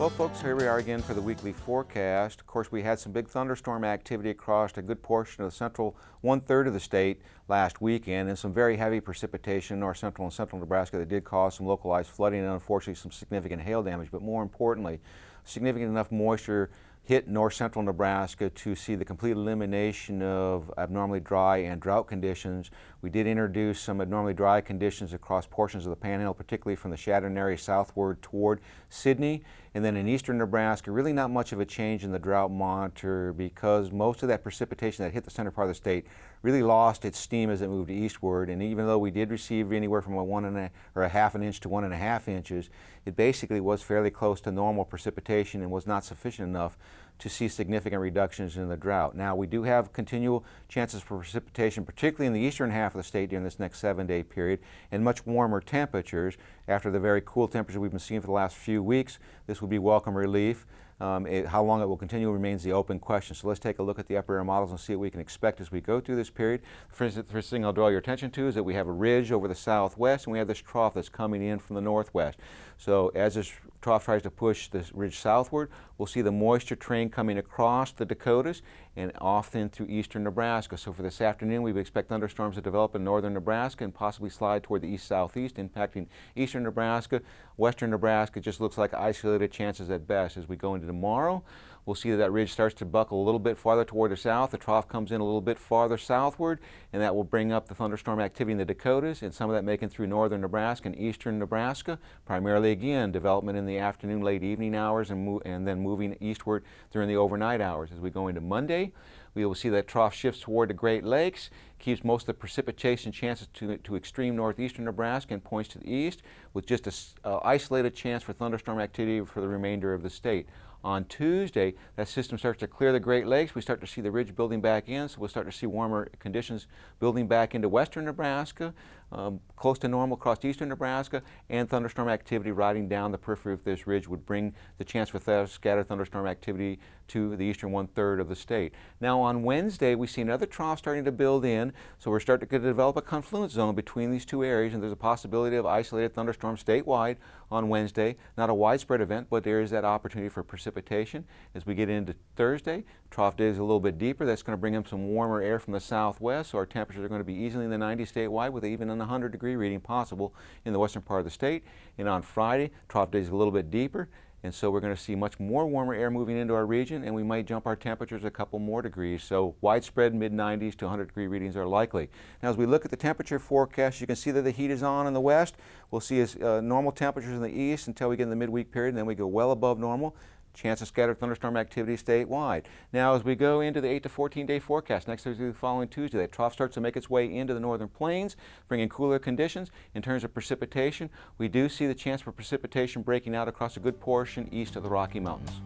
Well, folks, here we are again for the weekly forecast. Of course, we had some big thunderstorm activity across a good portion of the central one-third of the state last weekend, and some very heavy precipitation in north central and central Nebraska that did cause some localized flooding and unfortunately some significant hail damage. But more importantly, significant enough moisture hit north central Nebraska to see the complete elimination of abnormally dry and drought conditions. We did introduce some abnormally dry conditions across portions of the Panhandle, particularly from the Chadron area southward toward Sidney. And then in eastern Nebraska, really not much of a change in the drought monitor because most of that precipitation that hit the center part of the state really lost its steam as it moved eastward. And even though we did receive anywhere from a half an inch to 1.5 inches, it basically was fairly close to normal precipitation and was not sufficient enough to see significant reductions in the drought. Now, we do have continual chances for precipitation, particularly in the eastern half of the state during this next 7-day period, and much warmer temperatures. After the very cool temperatures we've been seeing for the last few weeks, this would be welcome relief. How long it will continue remains the open question. So let's take a look at the upper air models and see what we can expect as we go through this period. First thing I'll draw your attention to is that we have a ridge over the southwest and we have this trough that's coming in from the northwest. So as this trough tries to push this ridge southward, we'll see the moisture train coming across the Dakotas and often through eastern Nebraska. So for this afternoon, we would expect thunderstorms to develop in northern Nebraska and possibly slide toward the east-southeast, impacting eastern Nebraska. Western Nebraska just looks like isolated chances at best. As we go into tomorrow, we'll see that ridge starts to buckle a little bit farther toward the south. The trough comes in a little bit farther southward, and that will bring up the thunderstorm activity in the Dakotas, and some of that making through northern Nebraska and eastern Nebraska. Primarily, again, development in the afternoon, late evening hours, and then moving eastward during the overnight hours. As we go into Monday, we will see that trough shifts toward the Great Lakes, keeps most of the precipitation chances to extreme northeastern Nebraska and points to the east, with just an isolated chance for thunderstorm activity for the remainder of the state. On Tuesday, that system starts to clear the Great Lakes. We start to see the ridge building back in, so we'll start to see warmer conditions building back into western Nebraska, close to normal across eastern Nebraska, and thunderstorm activity riding down the periphery of this ridge would bring the chance for scattered thunderstorm activity to the eastern one-third of the state. Now on Wednesday, we see another trough starting to build in, so we're starting to develop a confluence zone between these two areas, and there's a possibility of isolated thunderstorms statewide on Wednesday. Not a widespread event, but there is that opportunity for precipitation. As we get into Thursday, trough day is a little bit deeper. That's going to bring in some warmer air from the southwest, so our temperatures are going to be easily in the 90s statewide, with even an 100-degree reading possible in the western part of the state. And on Friday, trough day is a little bit deeper, and so we're going to see much more warmer air moving into our region, and we might jump our temperatures a couple more degrees. So widespread mid-90s to 100-degree readings are likely. Now as we look at the temperature forecast, you can see that the heat is on in the west. We'll see normal temperatures in the east until we get in the midweek period, and then we go well above normal. Chance of scattered thunderstorm activity statewide. Now as we go into the 8 to 14-day forecast, next Thursday, the following Tuesday, that trough starts to make its way into the northern plains, bringing cooler conditions. In terms of precipitation, we do see the chance for precipitation breaking out across a good portion east of the Rocky Mountains.